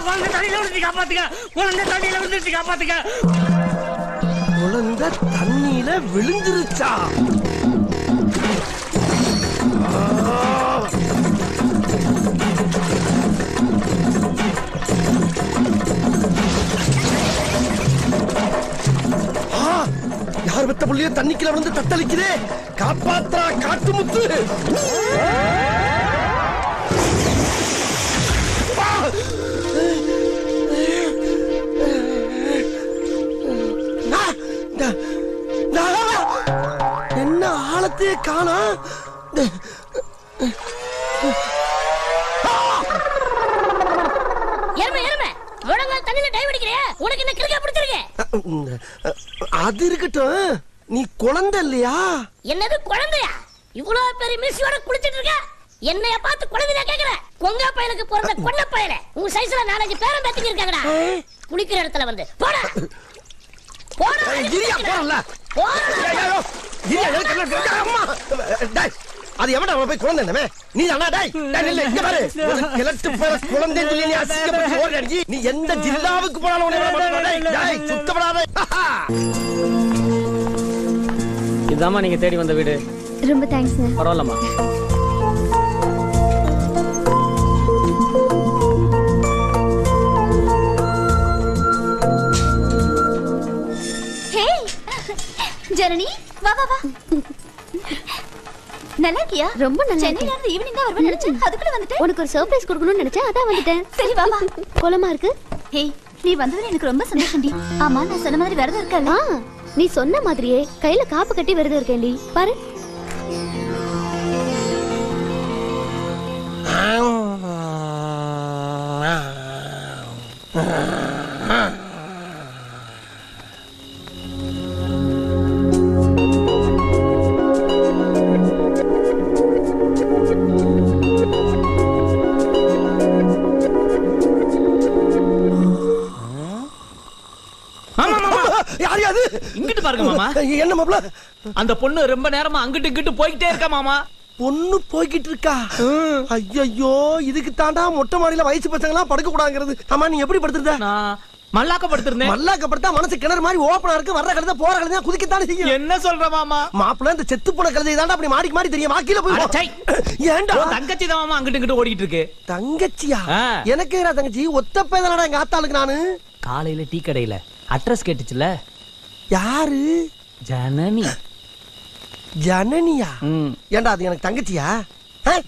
குழந்தை தண்ணியில விழுந்து காப்பாத்துக்க, குழந்தை தண்ணியில விழுந்துருச்சு காப்பாத்துக்க. குழந்தை தண்ணியில விழுந்துருச்சா? யார் பெத்த புள்ளிய தண்ணிக்குள்ள விழுந்து தத்தளிக்குதே, காப்பாத்தா காட்டுமுத்து. என்ன ஆழத்தையே காணா? அது இருக்கட்டும், நீ குழந்தை இல்லையா? என்னது குழந்தையா? இவ்வளவு பெரிய மிஸ்யோட குளிச்சிட்டு இருக்க, என்னைய பார்த்து குழந்தையா கேக்குற? கொங்கா பயலுக்கு பிறந்த கொன்ன பயல, உன் சைஸ்ல 4-5 பேரம் பேத்திக்கு இருக்காங்கடா. குளிக்கிற இடத்துல வந்து போடா போடா. இரியா போறல இரியா எதுக்கு அம்மா டேய், அது எவன்டா போய் குழந்தை என்னமே? நீ அண்ணா டேய் டேய் இல்ல இங்க பாரு, எலக்ட் பேர குழந்தை சொல்லி நீ அசிங்கப்பட்டு ஓடி, நீ எந்த ஜில்லாவுக்கு போனாலும் உன்னை விட மாட்டேன். டேய் டேய் சுத்தப்படாத. இதாம்மா நீங்க தேடி வந்த வீடு. ரொம்ப தேங்க்ஸ். பரவாயில்லம்மா. ஹே ஜனனி, வா வா வா. நல்லா இருக்கியா? ரொம்ப நல்லா. சென்னையில இருந்து ஈவினிங் தான் வருவேன்னு நினைச்சேன், அதுக்குள்ள வந்துட்டேன். உனக்கு ஒரு சர்ப்ரைஸ் கொடுக்கணும்னு நினைச்சேன், அதான் வந்துட்டேன். சரி வா வா. கோலமா இருக்கு. ஹே நீ வந்ததுல எனக்கு ரொம்ப சந்தோஷம்டி. ஆமா நான் சொன்ன மாதிரி விரதம் இருக்கல? நீ சொன்ன மாதிரியே கையில காப்பு கட்டி விரதம் இருக்கேன்டி. பாரு. இங்கிட்டு பாருங்க மாமா. என்ன மாப்ள? அந்த பொண்ணு ரொம்ப நேரமா அங்கிட்டு இங்கிட்டு போய்கிட்டே இருக்கா மாமா. பொண்ணு போய்கிட்டு இருக்கா? ஐயோ, இதுக்கு தாண்டா மொட்டை மாடியில வயசு பசங்க எல்லாம் படுக்க கூடாங்கிறது. ஆமா நீ எப்படி படுத்துறத? நான் மல்லாக்க படுத்திருந்தேன். மல்லாக்க படுத்தா மனசு கிணறு மாதிரி ஓபனா இருக்கு, வர்ற கழுத போற கழுத குதிக்கத்தானே செய்யும். என்ன சொல்ற மாமா? மாப்பிள்ள இந்த செத்து போன கழுதை தாண்டா அப்படி மாடிக்கு மாடி தெரியும், மாக்கில போய். ஏன்டா தங்கச்சி தான் மாமா அங்கிட்டு இங்கிட்டு ஓடிட்டு இருக்கு. தங்கச்சியா? எனக்கு ஏறா தங்கச்சி? ஒத்த பேதலடா எங்க ஆத்தாளுக்கு. நானு காலையில டீ கடையில அட்ரஸ் கேட்டுச்சுல. யாரு? ஜனனி. ஜனனியா? ஏண்டா அது எனக்கு தங்கச்சியா?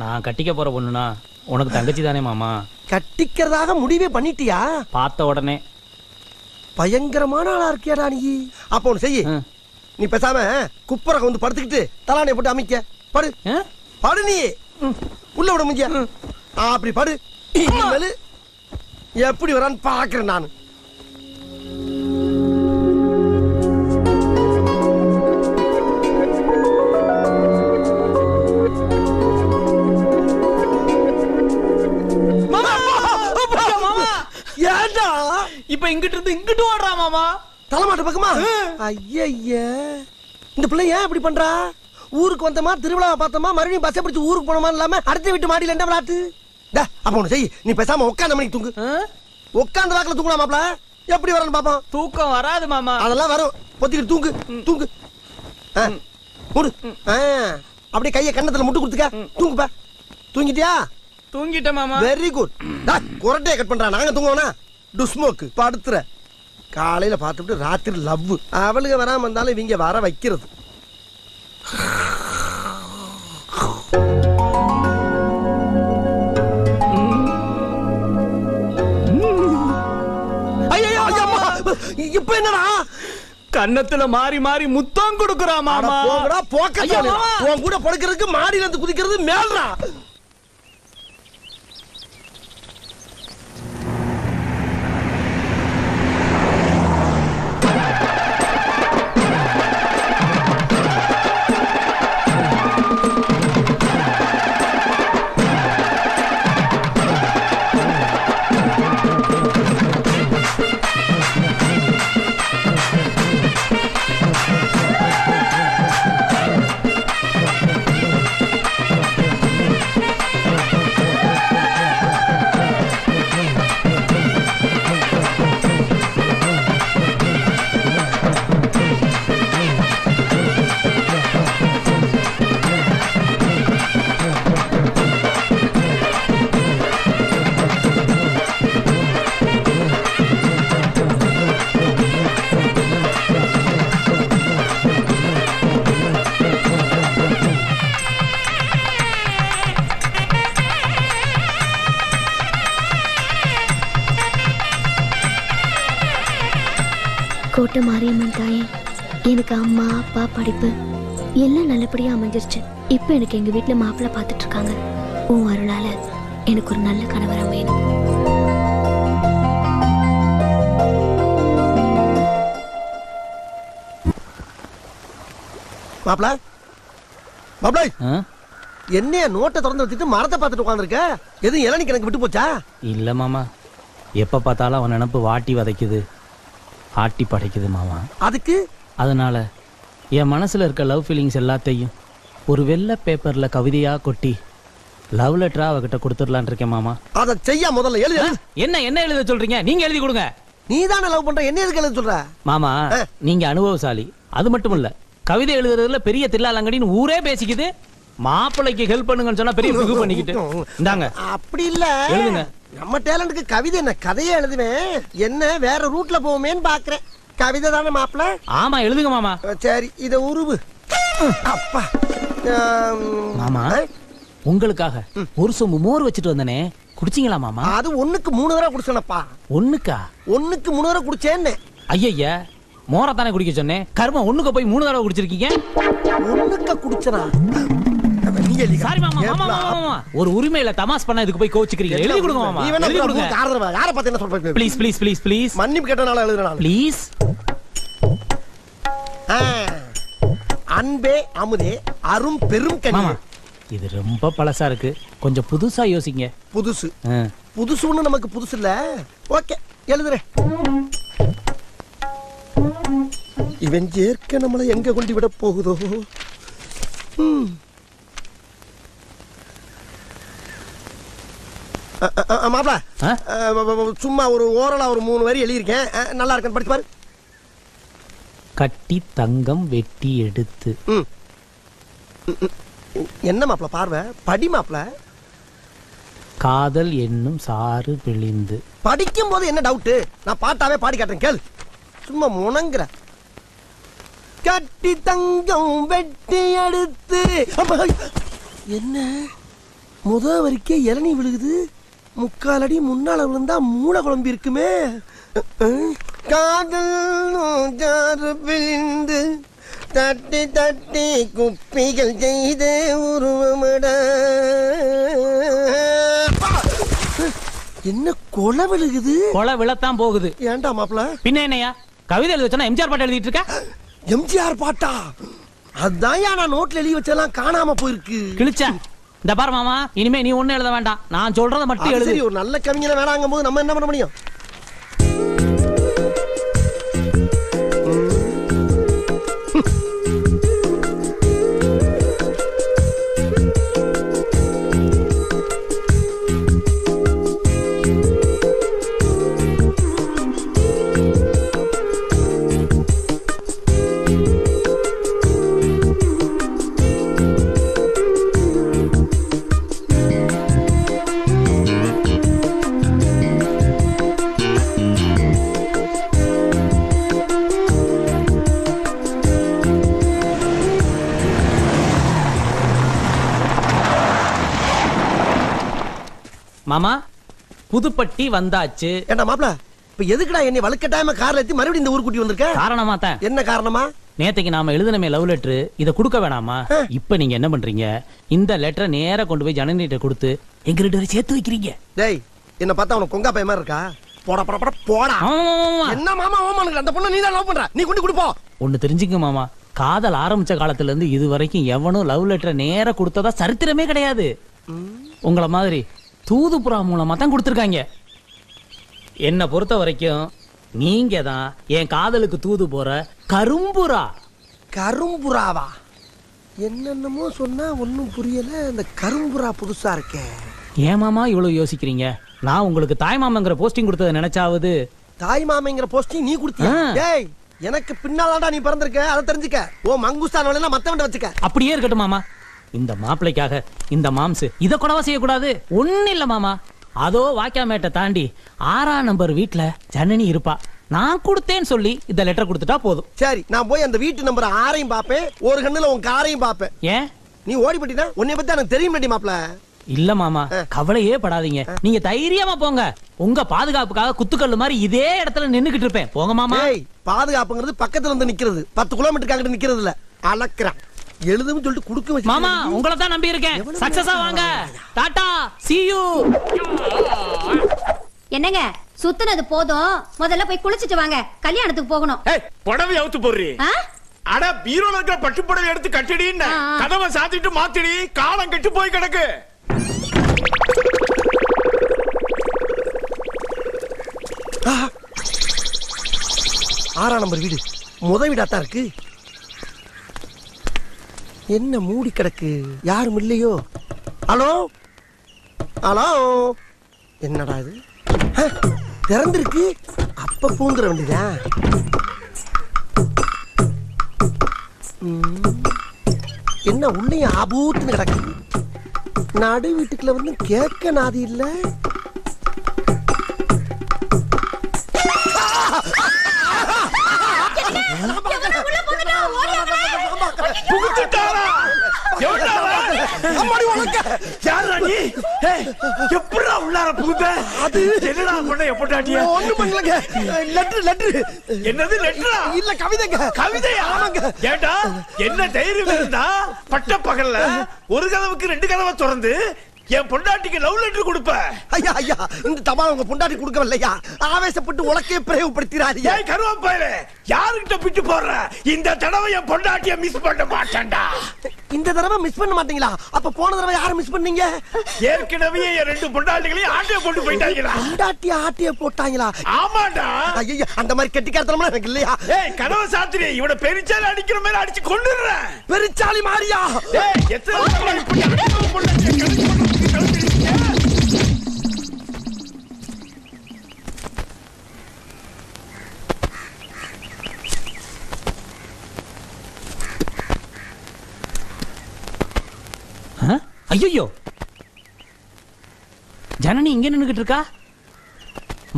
நான் கட்டிக்க போற பொண்ணுனா உனக்கு தங்கச்சி தானே மாமா. கட்டிக்கிறதாக முடிவே பண்ணிட்டியா? பார்த்த உடனே. பயங்கரமான ஆளா இருக்கியாடா நீ. அப்ப ஒண்ணு செய்ய, நீ பேசாம குப்புறக வந்து படுத்துக்கிட்டு தலானை போட்டு அமைக்க படு. படு நீ உள்ள விட முடியா? அப்படி படு. இனிமேல் எப்படி வரான்னு பாக்குறேன் நானு. இப்ப இங்கிட்டு இருந்து இங்கிட்டு ஓடுறா மாமா. தலைமாட்டு பக்கமா? ஐய, இந்த பிள்ளை ஏன் இப்படி பண்றா? ஊருக்கு வந்தமா, திருவிழாவை பார்த்தோமா, மறுபடியும் பஸ் பிடிச்சு ஊருக்கு போனோமா இல்லாம அடுத்த வீட்டு மாடியில என்ன விளையாட்டு? அப்ப ஒண்ணு செய், நீ பேசாம உட்காந்த மணிக்கு தூங்கு. உட்காந்த வாக்குல தூங்கலாம் மாப்ள. எப்படி வரணும் பாப்போம். தூக்கம் வராது மாமா. அதெல்லாம் வரும், பொத்திக்கிட்டு தூங்கு. தூங்கு மூடு. அப்படியே கைய கண்ணத்துல முட்டு கொடுத்துக்க. தூங்குப்பா. தூங்கிட்டியா? தூங்கிட்ட மாமா. Very good. குரட்டையை கட் பண்றா, நாங்க தூங்குவோனா? டுஸ்மோக்கு படுத்துற. காலையில பார்த்துட்டு ராத்திரி லவ். அவளுக்கு வராம இருந்தாலும் இவங்க வர வைக்கிறது. இப்ப என்னடா? கன்னத்துல மாறி மாறி முத்தம் கொடுக்குறா மாமா. போங்கடா போக்க. உன் கூட படுக்கிறதுக்கு மாடியில இருந்து குதிக்கிறது மேல்றா. கோட்டை மாரியம்மன் தாயே, எனக்கு அம்மா அப்பா படிப்பு எல்லாம் நல்லபடியா அமைஞ்சிருச்சு. இப்ப எனக்கு எங்க வீட்டுல மாப்பிள்ளை பார்த்துட்டு இருக்காங்க. உன் அருளால எனக்கு ஒரு நல்ல கணவரம் வேணும். மாப்பிள மாப்பிள என்னைய நோட்டை திறந்து வச்சுட்டு மரத்தை பார்த்துட்டு உட்காந்துருக்க? எதுவும் இளநீ எனக்கு விட்டு போச்சா? இல்ல மாமா, எப்ப பார்த்தாலும் அவன் நினப்பு வாட்டி வதைக்குது, ஆட்டி படைக்குது மாமா. அதுக்கு அதனால என் மனசுல இருக்க லவ் ஃபீலிங்ஸ் எல்லாத்தையும் ஒரு வெள்ளை பேப்பர்ல கவிதையா கொட்டி லவ் லெட்டரா அவகிட்ட கொடுத்துடலான் இருக்கேன் மாமா. அதை செய்ய முதல்ல எழுது. என்ன எழுத சொல்றீங்க? நீங்க எழுதி கொடுங்க. நீ தானே லவ் பண்ற, என்ன எதுக்கு எழுத சொல்ற? மாமா நீங்க அனுபவசாலி, அது மட்டும் இல்ல கவிதை எழுதுறதுல பெரிய தில்லாலங்கடின்னு ஊரே பேசிக்குது. மாப்பிள்ளைக்கு ஹெல்ப் பண்ணுங்கன்னு சொன்னா பெரிய புகு பண்ணிக்கிட்டு இந்தாங்க. அப்படி இல்ல, எழுதுங்க. நம்ம டேலண்ட்க்கு கவிதை என்ன, கதையே எழுதுவேன். என்ன வேற ரூட்ல போவோமேன்னு பாக்குறேன். கவிதை தானே மாப்பிள? ஆமா எழுதுங்க மாமா. சரி இத உருவு. அப்பா மாமா உங்களுக்காக ஒரு சொம்பு மோர் வச்சுட்டு வந்தனே, குடிச்சீங்களா மாமா? அது 1க்கு 3 தடவை குடிச்சனப்பா. 1க்கா? 1க்கு 3 தடவை குடிச்சேன்னு. ஐயா மோரை தானே குடிக்க சொன்னேன், கர்மம் 1க்கு போய் 3 தடவை குடிச்சிருக்கீங்க. 1க்கு குடிச்சனா? சாரி மாமா. மாமா ஒரு உரிமையில தமாஸ் பண்ண இதுக்கு போய் கோச்சிக்கிறீங்க. எழுதி கொடுங்க மாமா. எழுதி கொடுங்க. யாரை பார்த்து என்ன சொல்றீங்க? Please please please please. மன்னிப்பு கேட்டனால எழுதுறேன் ப்ளீஸ். அன்பே அமுதே அரும் பெரும் கனி. மாமா இது ரொம்ப பழசா இருக்கு, கொஞ்சம் புதுசா யோசிங்க. புதுசு புதுசுன்னு நமக்கு புதுசு இல்ல. ஓகே எழுதுறேன். இவன் ஏற்க நம்மளை எங்க கொண்டு விட போகுதோ? மாப்ள சும்மா ஒரு ஓரலா ஒரு 3 வரி எழுதியிருக்கேன், நல்லா இருக்கேன், படிச்சு பாரு. கட்டி தங்கம் வெட்டி எடுத்து. என்ன மாப்ள பார்வை? படி மாப்ள. காதல் என்னும் சாறு பிழிந்து. படிக்கும் போது என்ன டவுட்? நான் பாட்டாவே பாடி காட்டுறேன் கேள். சும்மா முணங்குற. கட்டி தங்கம் வெட்டி எடுத்து. என்ன முத வரைக்கே இளநீ விழுகுது, 3/4 அடி முன்னால விழுந்தா மூளை குழம்பி இருக்குமே. காதல் பிழிந்து தட்டி தட்டி குப்பிகள் செய்து உருவமட. என்ன கொலை விழுகுது? கொலை விழத்தான் போகுது. ஏன்டா மாப்ள? பின்ன என்னையா கவிதை எழுத சொன்னா எம்ஜிஆர் பாட்டு எழுதிட்டு இருக்க? எம்ஜிஆர் பாட்டா? அதான் நான் நோட்ல எழுதி வச்செல்லாம் காணாம போயிருக்கு. கிழிச்சா இந்த பாரு மாமா, இனிமே நீ ஒண்ணு எழுத வேண்டாம், நான் சொல்றத மட்டும் எழுது. சரி, ஒரு நல்ல கவிஞனை வேணாங்கும் போது நம்ம என்ன பண்ண முடியும்? மாமா புதுப்பட்டி வந்தாச்சு. ஏண்டா மாப்ள, இப்ப எதுக்குடா என்னை வழுக்கட்டாயமா கார்ல ஏத்தி மறுபடியும் இந்த ஊர் கூட்டி வந்திருக்க? காரணமா தான். என்ன காரணமா? நேத்தைக்கு நாம எழுதினமே லவ் லெட்டர், இத கொடுக்க வேணாமா? இப்ப நீங்க என்ன பண்றீங்க, இந்த லெட்டரை நேரா கொண்டு போய் ஜனனிட்ட கொடுத்து எங்க 2 பேரும் சேர்த்து வைக்கிறீங்க. டேய், என்ன பார்த்தா உனக்கு கொங்கா பைய மாதிரி இருக்கா? போடா போடா போடா போடா. என்ன மாமா ஓமானுக்கு அந்த பொண்ணு நீ தான் லவ் பண்ற, நீ கொண்டு கொடுப்போ. ஒன்னு தெரிஞ்சுங்க மாமா, காதல் ஆரம்பிச்ச காலத்துல இருந்து இது வரைக்கும் எவனும் லவ் லெட்டரை நேரா கொடுத்ததா சரித்திரமே கிடையாது. உங்களை மாதிரி தூதுப்புறா மூலமா தான் கொடுத்துருக்காங்க. என்ன பொறுத்த வரைக்கும் நீங்க தான் என் காதலுக்கு தூது போற கரும்புறா. கரும்புறாவா? என்னென்னமோ சொன்னா ஒன்னும் புரியல. இந்த கரும்புறா புதுசா இருக்கே. ஏன் மாமா இவ்வளவு யோசிக்கிறீங்க? நான் உங்களுக்கு தாய் மாமங்கிற போஸ்டிங் கொடுத்ததை நினைச்சாவது. தாய் மாமங்கிற போஸ்டிங் நீ கொடுத்தியா? டேய், எனக்கு பின்னாலடா நீ பிறந்திருக்க, அதை தெரிஞ்சுக்க. ஓ மங்குஸ்தான் வேலையெல்லாம் மத்தவன்ட வச்சுக்க. அப்படியே இருக்கட்டும் மாமா, இந்த மாப்பிளைக்காக இந்த மாம்ஸ் இத கூடவா செய்யக்கூடாது? ஒண்ணு இல்ல மாமா, அதோ வாக்கியாமேட்டை தாண்டி 6ஆம் நம்பர் வீட்டுல ஜனனி இருப்பா. நான் கொடுத்தேன்னு சொல்லி இந்த லெட்டர் கொடுத்துட்டா போதும். சரி, நான் போய் அந்த வீட்டு நம்பர் 6ஐயும் பாப்பேன், ஒரு கண்ணுல உன் காரையும் பாப்பேன். ஏன் நீ ஓடி போட்டினா உன்னை பத்தி எனக்கு தெரியும் மாப்ள. இல்ல மாமா கவலையே படாதீங்க, நீங்க தைரியமா போங்க. உங்க பாதுகாப்புக்காக குத்துக்கல்லு மாதிரி இதே இடத்துல நின்னுகிட்டு இருப்பேன். போங்க மாமா. பாதுகாப்புங்கிறது பக்கத்துல வந்து நிக்கிறது, 10 கிலோமீட்டருக்கு அங்கிட்டு நிக்கிறது இல்ல. அளக்குறான் எழுதுன்னு சொல்லிட்டு குடுக்க வச்சு மாமா, உங்களை தான் நம்பி இருக்கேன். சக்சஸா வாங்க. Tata, see you. என்னங்க சுத்துனது போதும், முதல்ல போய் குளிச்சிட்டு வாங்க, கல்யாணத்துக்கு போகணும். புடவை அவுத்து போடுறீ. அட பீரோல இருக்கிற பட்டு புடவை எடுத்து கட்டிடின்னு கதவை சாத்திட்டு மாத்திடி, காலம் கெட்டு போய் கிடக்கு. 6ஆம் நம்பர் வீடு முத வீடாத்தான் இருக்கு. என்ன மூடி கிடக்கு, யாரும் இல்லையோ? ஹலோ ஹலோ, என்னடா இது திறந்திருக்கு? அப்ப பூந்துற வேண்டியதா? என்ன உள்ளே ஆபூத்துன்னு கிடக்கு. நடு வீட்டுக்குள்ள வந்து கேட்க நாதி இல்ல. இல்ல கவிதைங்க. கவிதையா? ஏண்டா என்ன தைரியம் இருந்தா பட்ட பகல்ல ஒரு கதவுக்கு 2 கதவை திறந்து என் பொண்டாட்டிக்கு லவ் லெட்டர் கொடுப்ப? ஐயா ஐயா, இந்த தபா உங்க பொண்டாட்டி கொடுக்கவில்லையா? ஆவேசப்பட்டு உலக்கையே பிரயோகப்படுத்தினாரியா? ஏய் கருவாப்பையலே, யாருகிட்ட பிட்டு போடுற? இந்த தடவை என் பொண்டாட்டிய மிஸ் பண்ண மாட்டேன்டா. இந்த தடவை மிஸ் பண்ண மாட்டீங்களா? அப்ப போன தடவை யாரை மிஸ் பண்ணீங்க? ஏற்கனவே என் 2 பொண்டாட்டிகளையும் ஆட்டிய போட்டு போயிட்டாங்களா? பொண்டாட்டி ஆட்டிய போட்டாங்களா? ஆமாடா. ஐயா, அந்த மாதிரி கெட்டிக்காரத்தனமா எனக்கு இல்லையா? ஏய் கதவை சாத்திரி, இவனை பெரிச்சாலி அடிக்கிற மாதிரி அடிச்சு கொன்னுறேன். பெரிச்சாலி மாரியா? ஏய் எத்தனை தடவை இப்படி அடிச்சு பொண்டாட்டிய கழுத்து கழுத்திட்டீங்க? ஐயோ, ஜனனி இங்க நின்னுகிட்டு இருக்கா.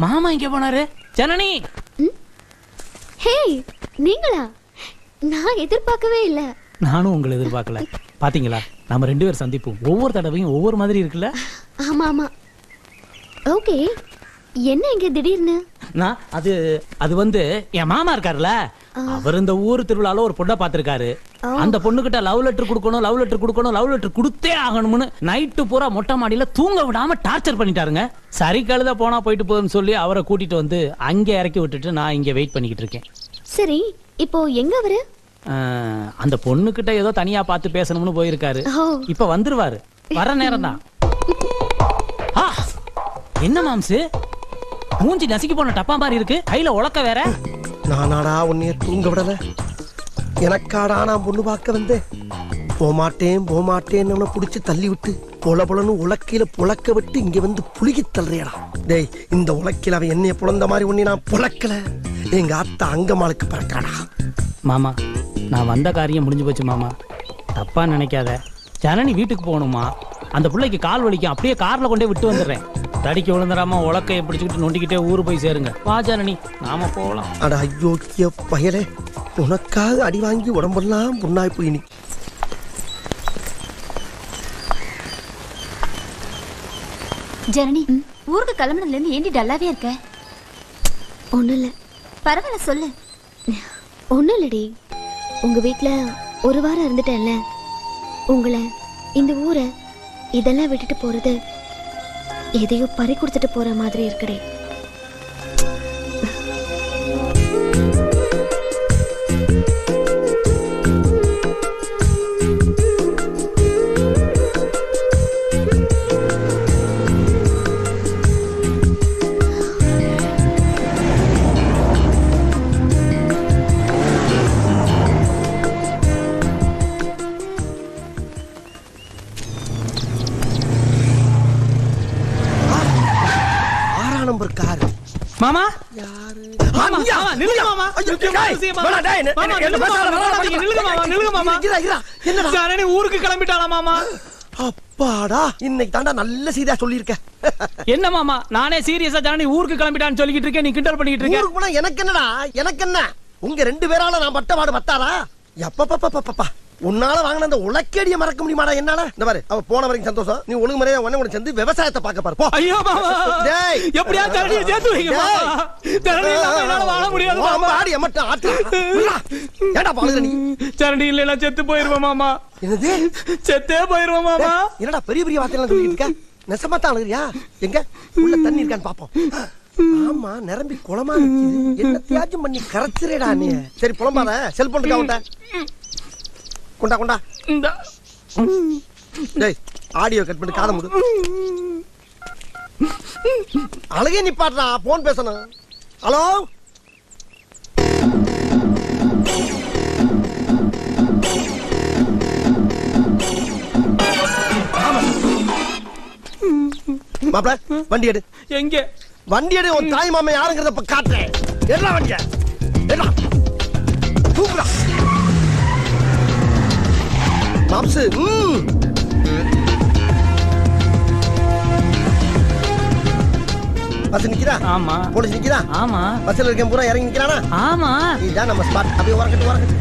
மாமா இங்க போனாரு. ஜனனி. ஹே, நீங்களா? நான் எதிர்பார்க்கவே இல்ல. நானும் உங்களை எதிர்பார்க்கல. பாத்தீங்களா, நம்ம 2 பேர் சந்திப்போம் ஒவ்வொரு தடவையும் ஒவ்வொரு மாதிரி இருக்குல்ல. ஆமா ஆமா. ஓகே, என்ன இங்க திடீர்னு? நான் அது வந்து என் மாமா இருக்காருல்ல, அவர் இந்த ஊர் திருவிழால ஒரு பொண்ணை பார்த்திருக்காரு. அந்த பொண்ணுகிட்ட லவ் லெட்டர் கொடுக்கணும், லவ் லெட்டர் கொடுக்கணும், லவ் லெட்டர் கொடுத்தே ஆகணும்னு நைட்டு பூரா மொட்டை மாடியில தூங்க விடாம டார்ச்சர் பண்ணிட்டாருங்க. சரி கழுத போனா போயிட்டு போகுதுன்னு சொல்லி அவரை கூட்டிட்டு வந்து அங்கே இறக்கி விட்டுட்டு நான் இங்க வெயிட் பண்ணிக்கிட்டு இருக்கேன். சரி, இப்போ எங்க அவரு? அந்த பொண்ணுகிட்ட ஏதோ தனியா பார்த்து பேசணும்னு போயிருக்காரு. இப்ப வந்துருவாரு. வர நேரம் தான். என்ன மாம்சு, மூஞ்சி நசுக்கி போன டப்பா மாதிரி இருக்கு, கையில உலக்க வேற. நானாடா உன்னைய தூங்க விடல, எனக்காடா நான் பொண்ணு பார்க்க வந்தேன். போமாட்டேன்னு புடிச்சு தள்ளி விட்டு பொல பொலன்னு உலக்கையில புழக்க விட்டு இங்க வந்து புழுகி தள்ளுறியடா. டேய், இந்த உலக்கையில அவன் என்னைய புலந்த மாதிரி உன்னை நான் புழக்கல. எங்க அத்தா அங்கமாளுக்கு பறக்காடா. மாமா, நான் வந்த காரியம் முடிஞ்சு போச்சு மாமா, தப்பா நினைக்காத. ஜனனி வீட்டுக்கு போகணுமா, அந்த பிள்ளைக்கு கால் வலிக்கும், அப்படியே கார்ல கொண்டே விட்டு வந்துடுறேன். தடிக்கு விழுந்துடாம உலக்கையை பிடிச்சிக்கிட்டு நொண்டிக்கிட்டே ஊரு போய் சேருங்க. வா ஜனனி, நாம போகலாம். அட ஐயோக்கிய பயலே, உனக்காக அடி வாங்கி உடம்பெல்லாம் புண்ணாய் போய் நீ. ஜனனி, ஊருக்கு கிளம்புனதுல இருந்து ஏண்டி டல்லாவே இருக்க? ஒண்ணும் இல்ல. பரவாயில்ல சொல்லு. ஒண்ணும் இல்லடி, உங்க வீட்டுல ஒரு வாரம் இருந்துட்டேன்ல, உங்களை, இந்த ஊரை, இதெல்லாம் விட்டுட்டு போறது எதையோ பறி கொடுத்துட்டு போற மாதிரி இருக்குடே. மாமா, யாரு? மாமா, நில்லுங்க மாமா. ஜனனி ஊருக்கு கிளம்பிட்டாளா மாமா? அப்பாடா, இன்னைக்கு தாண்டா நல்ல செய்தியா சொல்லியிருக்க. என்ன மாமா, நானே சீரியஸா ஜனனி ஊருக்கு கிளம்பிட்டான்னு சொல்லிக்கிட்டு இருக்கேன், நீ கிண்டல் பண்ணிக்கிட்டு இருக்க. ஊருக்கு போனா எனக்கு என்னடா? எனக்கு என்ன? உங்க 2 பேரால நான் பட்ட பாடு பத்தாரா? எப்பப்பா உன்னால வாங்கின அந்த உலக்கேடிய மறக்க முடியுமாடா என்னால? இந்த பாரு, அவ போன வரைக்கும் சந்தோஷம். நீ ஒழுங்கு முறையா உன்னை கூட சேர்ந்து விவசாயத்தை பார்க்க பாரு. போ. ஐயோ மாமா, டேய், எப்படியா தரணியை சேர்த்து வைங்க மாமா. தரணி இல்லாம என்னால வாழ முடியாது மாமா. ஆடி எம்மட்ட ஆட்டு. ஏடா பாலுற நீ? தரணி இல்லைன்னா செத்து போயிருவேன் மாமா. என்னது? செத்தே போயிருவேன் மாமா. என்னடா பெரிய பெரிய வார்த்தையெல்லாம் சொல்லிட்டு இருக்க? நெசமாத்தான் அழுகுறியா? எங்க உள்ள தண்ணி இருக்கான்னு பாப்போம். ஆமா, நிரம்பி குளமா நிக்குது. என்ன தியாகம் பண்ணி கரைச்சிரேடா நீ. சரி புலம்பாத, செல்போன் இருக்கா உன்ட? கொண்டா கொண்டா. டேய், ஆடியோ கட் பண்ணி காதை மூடு. அழகே நிப்பாட்றா, போன் பேசணும். ஹலோ, மாப்ள வண்டி எடு. எங்க வண்டி எடு. உன் தாய் மாமா யாருங்கிறத இப்ப காட்டுறேன். என்ன வண்டிய என்ன கூப்பிடா மாப்ஸ். பஸ் நிக்கிறா? ஆமா. போலீஸ் நிக்கிறா? ஆமா. பஸ்ல இருக்கேன் பூரா இறங்கி நிக்கிறானா? ஆமா. இதுதான் நம்ம ஸ்பாட். அப்படியே வரக்கட்டு வரக்கட்டு.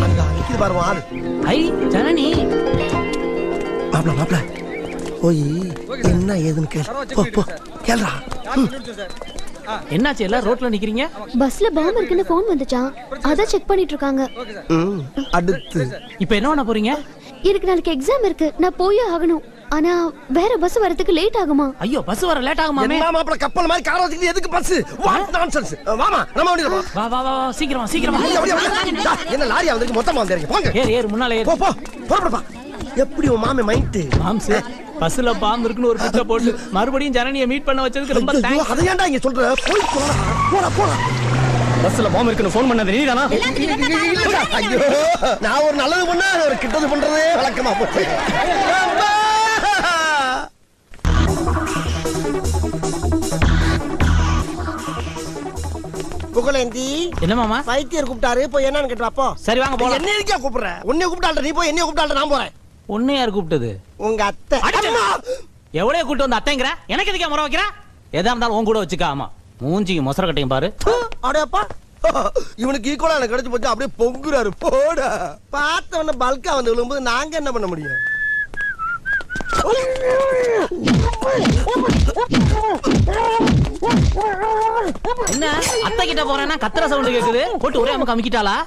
அங்க நிக்குது பாரு ஆளு. ஐ ஜனனி. மாப்ள மாப்ள போய் என்ன ஏதுன்னு கேள். போ போ கேளுடா. என்னாச்சு எல்லாம் ரோட்ல நிக்கிறீங்க? பஸ்ல பாம்பு இருக்குன்னு போன் வந்துச்சான், அத செக் பண்ணிட்டு இருக்காங்க. அடுத்து இப்போ என்ன பண்ண போறீங்க? எனக்கு நாளைக்கு எக்ஸாம் இருக்கு, நான் போயே ஆகணும். ஆனா வேற பஸ் வரதுக்கு லேட் ஆகுமா? ஐயோ பஸ் வர லேட் ஆகுமாமே. என்ன மாப்ள கப்பல் மாதிரி கார வச்சிட்டு எதுக்கு பஸ்? What nonsense. வாமா நம்ம வண்டில போ. வா வா வா சீக்கிரம் சீக்கிரம். என்ன லாரியா வந்து மொத்தமா வந்தீங்க? போங்க. ஏறு முன்னால ஏறு. போ போ புறப்படுப்பா. எப்படி உன் மாமே மைண்ட்? மாம்ஸ் பஸ்ல பாம்பு இருக்குன்னு ஒரு பிச்சை போட்டு மறுபடியும் ஜனனியை மீட் பண்ண வச்சதுக்கு ரொம்ப தேங்க்ஸ். அதை ஏன்டா இங்க சொல்ற? போய் போடா போடா போடா. பஸ்ல பாம்பு இருக்குன்னு ஃபோன் பண்ணது நீதானா? ஐயோ, நான் ஒரு நல்லது பண்ணா ஒரு கிட்டது பண்றதே வழக்கமா போச்சு. புகழேந்தி. என்ன மாமா? வைத்தியர் கூப்பிட்டாரு, போய் என்னன்னு கேட்டு வாப்போ. சரி வாங்க போலாம். என்ன இருக்கா கூப்பிடுற? உன்னை கூப்பிட்டால நீ போய், என்னைய கூப்பிட்டால நான் போறேன். உன்னை யார் கூப்பிட்டது? உங்க அத்தை. எவ்வளவு கூட்டு வந்து அத்தைங்கிற? எனக்கு எதுக்கே முறை வைக்கிற? எதா இருந்தாலும் உன் கூட வச்சுக்க. ஆமா, மூஞ்சிக்கு மொசர கட்டையும் பாரு. அடப்பா, இவனுக்கு ஈக்குவலா எனக்கு கிடைச்சு போச்சு. அப்படியே பொங்குறாரு. போட பார்த்தவன பல்கா வந்து விழும்போது நாங்க என்ன பண்ண முடியும்? என்ன அத்தை கிட்ட போறேன்னா கத்துற சவுண்ட் கேக்குது. போட்டு ஒரே அம்மா அமுக்கிட்டாளா?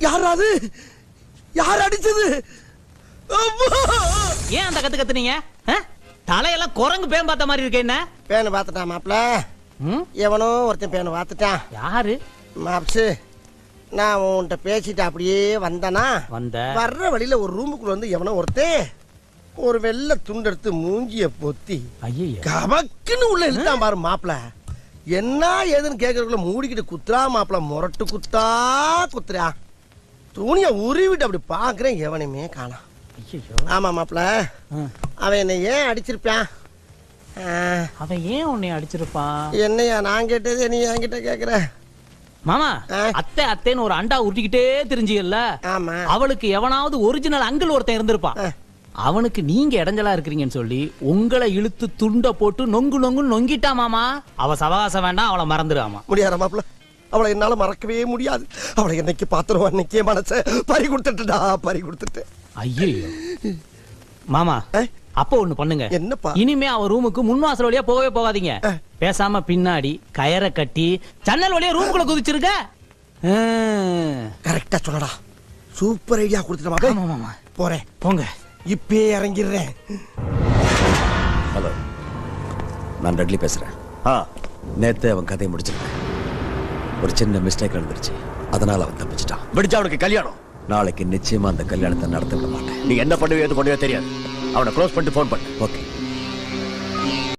யாராது? யார் அடிச்சது? ஏன் அந்த கத்து கத்துனீங்க? தலையெல்லாம் குரங்கு பேன் பார்த்த மாதிரி இருக்கு. என்ன பேனை பார்த்துட்டான் மாப்ள. எவனோ ஒருத்தன் பேனை பார்த்துட்டான். யாரு? மாப்ஸ், நான் உன்கிட்ட பேசிட்டு அப்படியே வந்தனா வர்ற வழியில ஒரு ரூமுக்குள்ள வந்து எவனோ ஒருத்தன் ஒரு வெள்ளை துண்டு எடுத்து மூஞ்சிய பொத்தி கபக்குன்னு உள்ள இழுத்தான் பாரு மாப்ள. என்ன ஏதுன்னு கேக்குறதுக்குள்ள மூடிக்கிட்டு குத்துறா மாப்ள. முரட்டு குத்தா குத்துறா. துணிய உருவிட்டு அப்படி பாக்குறேன், எவனையுமே காணாம். ஆமா மாப்ள, அவன் என்ன ஏன் அடிச்சிருப்பான்? அவன் ஏன் உன்னை அடிச்சிருப்பான்? என்னையா நான் கேட்டது நீ என்கிட்ட கேக்குற? மாமா, அத்தை அத்தைன்னு ஒரு அண்டா உருட்டிக்கிட்டே தெரிஞ்சியல்ல? ஆமா. அவளுக்கு எவனாவது ஒரிஜினல் அங்கிள் ஒருத்தன் இருந்திருப்பான். அவனுக்கு நீங்க இடைஞ்சலா இருக்கிறீங்கன்னு சொல்லி உங்களை இழுத்து துண்ட போட்டு நொங்கு நொங்கு நொங்கிட்டா மாமா. அவ சவகாசம் வேண்டாம், அவளை மறந்துடாமா. முடியாத மாப்ள, அவளை என்னால மறக்கவே முடியாது. அவளை என்னைக்கு பாத்துருவா, அன்னைக்கே மனச பறி கொடுத்துட்டுடா, பறி கொடுத்துட்டு. ஐயோ மாமா, அப்ப ஒண்ணு பண்ணுங்க. என்னப்பா? இனிமே அவ ரூமுக்கு முன்வாசல் வழியா போகவே போகாதீங்க. பேசாம பின்னாடி கயரை கட்டி ஜன்னல் வழியா ரூமுக்குள்ள குதிச்சிருக்க. கரெக்டா சொல்லடா. சூப்பர் ஐடியா கொடுத்துட்டா. மாமா போறேன். போங்க. இப்பே இறங்கிடுறேன். ஹலோ, நான் டட்லி பேசுறேன். நேத்து அவன் கதையை முடிச்சிருக்கேன். ஒரு சின்ன மிஸ்டேக் நடந்துருச்சு, அதனால அவன் தப்பிச்சிட்டான். விடிஞ்சா அவனுக்கு கல்யாணம். நாளைக்கு நிச்சயமா அந்த கல்யாணத்தை நடத்த விட மாட்டேன். நீ என்ன பண்ணுவே எது பண்ணுவே தெரியாது. அவனை க்ளோஸ் பண்ணிட்டு ஃபோன் பண்ணு. ஓகே.